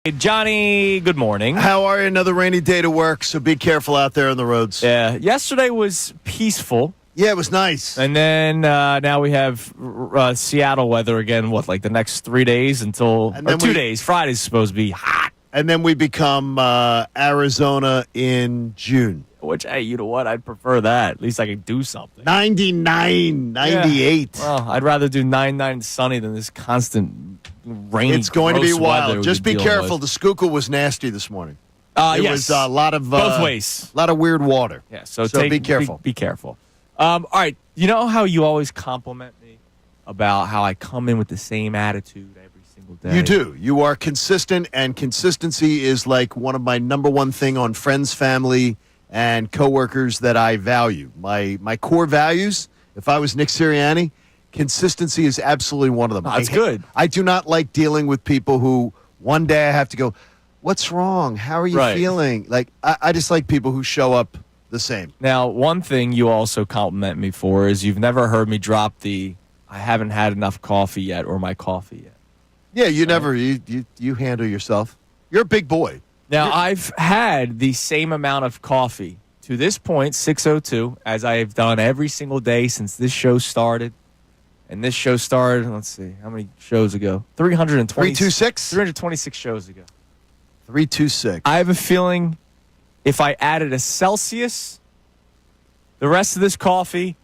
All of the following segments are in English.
Hey, Johnny, good morning. How are you? Another rainy day to work, so be careful out there on the roads. Yeah, yesterday was peaceful. Yeah, it was nice. And then now we have Seattle weather again, like the next 3 days until, or 2 days. Friday's supposed to be hot. And then we become Arizona in June. Which, hey, you know what? I'd prefer that. At least I could do something. 99, 98. Yeah. Well, I'd rather do 99 sunny than this constant rainy, it's going to be wild. Just be careful. The Schuylkill was nasty this morning. It was a lot of both ways. A lot of weird water. Yeah, so be careful. Be careful. All right, you know how you always compliment me about how I come in with the same attitude every single day? You do. You are consistent, and consistency is like one of my number one thing on friends, family, and coworkers that I value. My core values, if I was Nick Sirianni, consistency is absolutely one of them. That's good. I do not like dealing with people who one day I have to go, what's wrong? How are you feeling? Like, I just like people who show up the same. Now, one thing you also compliment me for is you've never heard me drop the I haven't had enough coffee yet or my coffee yet. Yeah, you never, you handle yourself. You're a big boy. Now, I've had the same amount of coffee to this point, 6:02, as I have done every single day since this show started. And this show started, let's see, how many shows ago? 326? 326 shows ago. 326. I have a feeling if I added a Celsius, the rest of this coffee,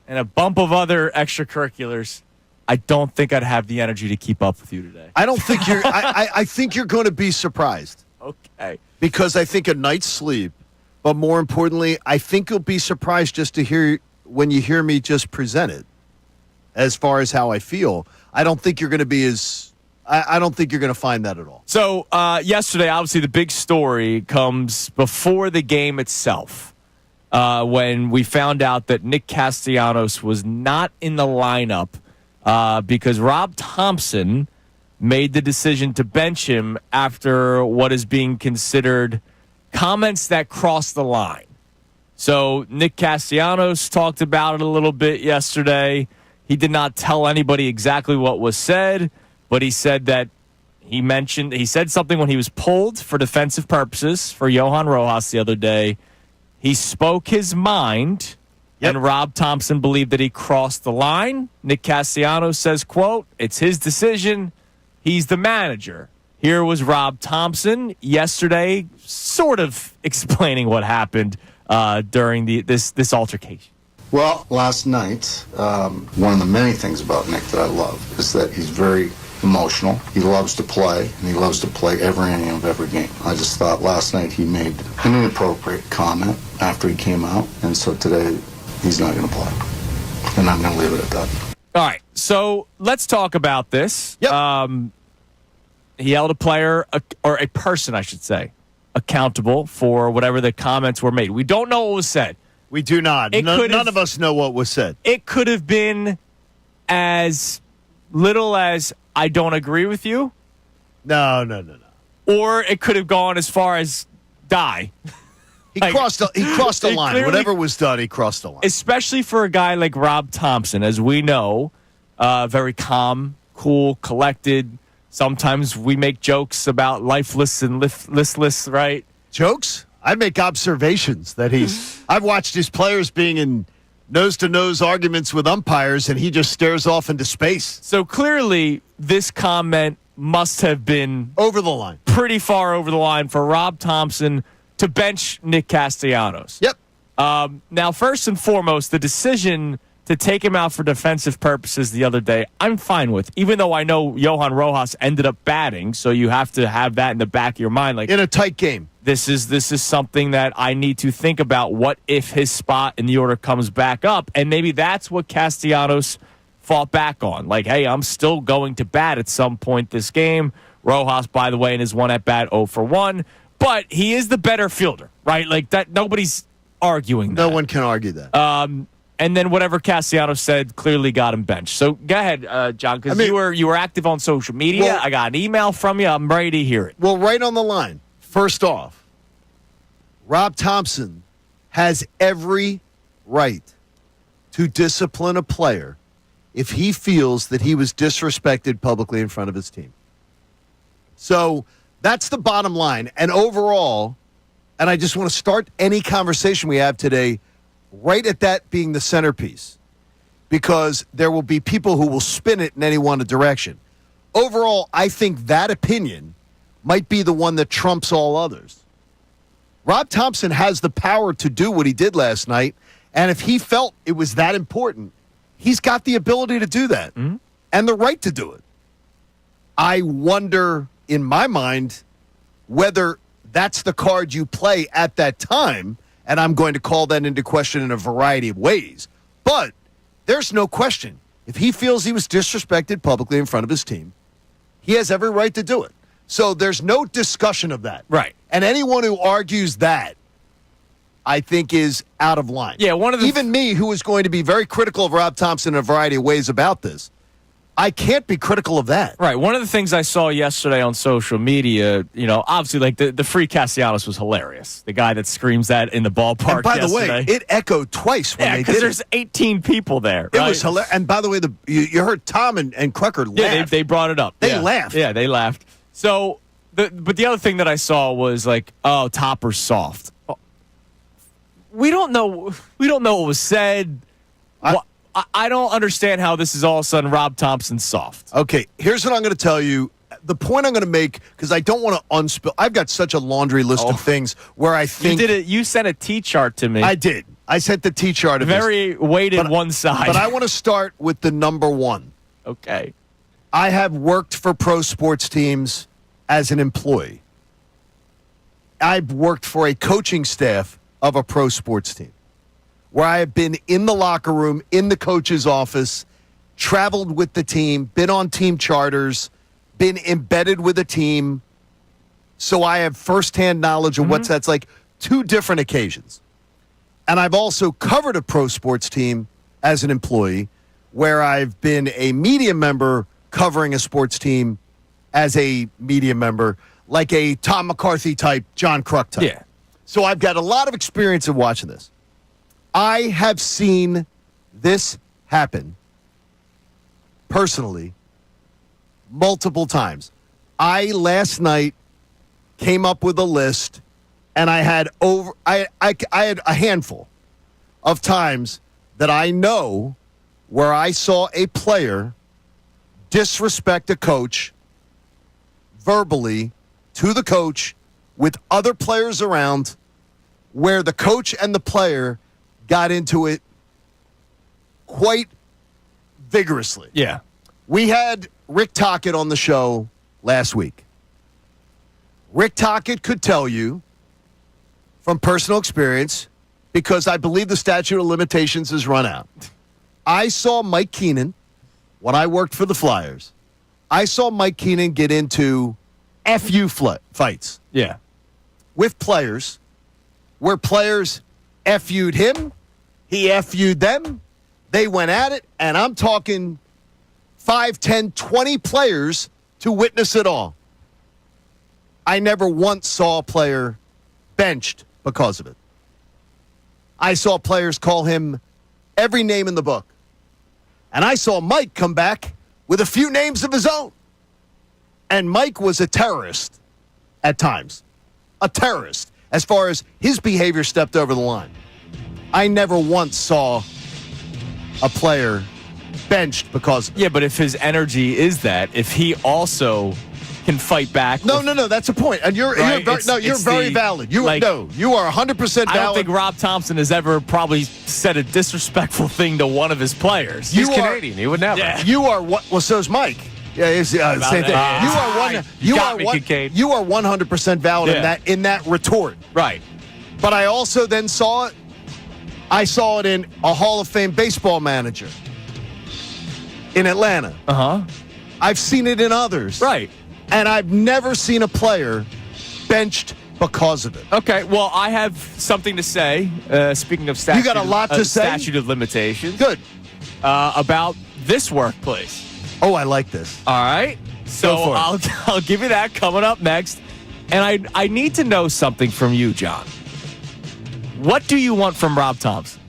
and a bump of other extracurriculars, I don't think I'd have the energy to keep up with you today. I don't think you're I think you're going to be surprised. Okay. Because I think a night's sleep, but more importantly, I think you'll be surprised just to hear when you hear me just present it. As far as how I feel, I don't think you're going to be as I don't think you're going to find that at all. So yesterday, obviously, the big story comes before the game itself when we found out that Nick Castellanos was not in the lineup because Rob Thompson made the decision to bench him after what is being considered comments that cross the line. So Nick Castellanos talked about it a little bit yesterday. He did not tell anybody exactly what was said, but he said that he said something when he was pulled for defensive purposes for Johan Rojas the other day. He spoke his mind, and Rob Thompson believed that he crossed the line. Nick Castellanos says, quote, "It's his decision. He's the manager." Here was Rob Thompson yesterday sort of explaining what happened during this altercation. Well, last night, one of the many things about Nick that I love is that he's very emotional. He loves to play, and he loves to play every inning of every game. I just thought last night he made an inappropriate comment after he came out, and so today he's not going to play. And I'm going to leave it at that. All right, so let's talk about this. Yep. He held a player, or a person, I should say, accountable for whatever the comments were made. We don't know what was said. We do not. None of us know what was said. It could have been as little as, I don't agree with you. No. Or it could have gone as far as die. He crossed the line. Clearly, whatever was done, he crossed the line. Especially for a guy like Rob Thompson, as we know, very calm, cool, collected. Sometimes we make jokes about lifeless and listless, right? Jokes? I make observations that I've watched his players being in nose-to-nose arguments with umpires, and he just stares off into space. So clearly, this comment must have been over the line, pretty far over the line for Rob Thompson to bench Nick Castellanos. Yep. Now, first and foremost, the decision to take him out for defensive purposes the other day, I'm fine with, even though I know Johan Rojas ended up batting, so you have to have that in the back of your mind. Like, in a tight game. This is something that I need to think about. What if his spot in the order comes back up? And maybe that's what Castellanos fought back on. Like, hey, I'm still going to bat at some point this game. Rojas, by the way, in his one at-bat, 0 for 1. But he is the better fielder, right? Like, that. Nobody's arguing that. No one can argue that. And then whatever Castellanos said clearly got him benched. So go ahead, John, because you were active on social media. Well, I got an email from you. I'm ready to hear it. Well, right on the line. First off, Rob Thompson has every right to discipline a player if he feels that he was disrespected publicly in front of his team. So That's the bottom line. And overall, and I just want to start any conversation we have today right at that being the centerpiece, because there will be people who will spin it in any one direction. Overall, I think that opinion might be the one that trumps all others. Rob Thompson has the power to do what he did last night, and if he felt it was that important, he's got the ability to do that and the right to do it. I wonder, in my mind, whether that's the card you play at that time, and I'm going to call that into question in a variety of ways. But there's no question. If he feels he was disrespected publicly in front of his team, he has every right to do it. So there's no discussion of that. Right. And anyone who argues that, I think, is out of line. Yeah, even me, who is going to be very critical of Rob Thompson in a variety of ways about this, I can't be critical of that. Right. One of the things I saw yesterday on social media, obviously, like the free Castellanos was hilarious. The guy that screams that in the ballpark. And by yesterday. the way, it echoed twice when they did it. because there's 18 people there. It right? was hilarious. And by the way, you heard Tom and Crucker laugh. Yeah, they brought it up. They laughed. Yeah, they laughed. So, but the other thing that I saw was like, oh, Topper's soft. We don't know. We don't know what was said. I don't understand how this is all of a sudden Rob Thompson's soft. Okay, here's what I'm going to tell you. The point I'm going to make, because I don't want to unspill. I've got such a laundry list of things where I think You sent a T-chart to me. I did. I sent the T-chart of very weighted one side. But I want to start with the number one. Okay. I have worked for pro sports teams as an employee. I've worked for a coaching staff of a pro sports team, where I have been in the locker room, in the coach's office, traveled with the team, been on team charters, been embedded with a team. So I have firsthand knowledge of what that's like. 2 different occasions. And I've also covered a pro sports team as an employee, where I've been a media member covering a sports team as a media member, like a Tom McCarthy type, John Kruk type. Yeah. So I've got a lot of experience of watching this. I have seen this happen personally multiple times. I last night came up with a list, and I had I had a handful of times that I know where I saw a player disrespect a coach verbally to the coach with other players around, where the coach and the player got into it quite vigorously. Yeah. We had Rick Tocchet on the show last week. Rick Tocchet could tell you from personal experience, because I believe the statute of limitations has run out. I saw Mike Keenan when I worked for the Flyers. I saw Mike Keenan get into FU fights. Yeah. With players, where players FU'd him, he FU'd them, they went at it, and I'm talking 5, 10, 20 players to witness it all. I never once saw a player benched because of it. I saw players call him every name in the book. And I saw Mike come back with a few names of his own. And Mike was a terrorist at times. A terrorist, as far as his behavior stepped over the line. I never once saw a player benched because of it. Yeah, but if his energy is that, if he also can fight back. No, that's a point. And you're very valid. You are 100% valid. I don't think Rob Thompson has ever probably said a disrespectful thing to one of his players. He's Canadian. He would never. Yeah. You are what? Well, so's Mike. Yeah, it's same thing. You are 100% valid in that retort. Right. But I also then saw it. I saw it in a Hall of Fame baseball manager in Atlanta. I've seen it in others. Right. And I've never seen a player benched because of it. Okay, well, I have something to say. Speaking of statute, you got a lot to say? Statute of limitations. Good. About this workplace. Oh, I like this. All right. So Go for it. I'll give you that coming up next. And I need to know something from you, John. What do you want from Rob Thompson?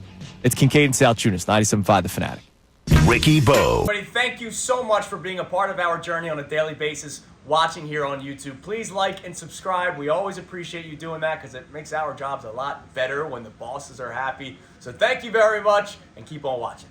It's Kincade and Salciunas, 97.5 The Fanatic. Ricky Bo. Everybody, thank you so much for being a part of our journey on a daily basis. watching here on YouTube. Please like and subscribe. We always appreciate you doing that because it makes our jobs a lot better when the bosses are happy. So thank you very much, and keep on watching.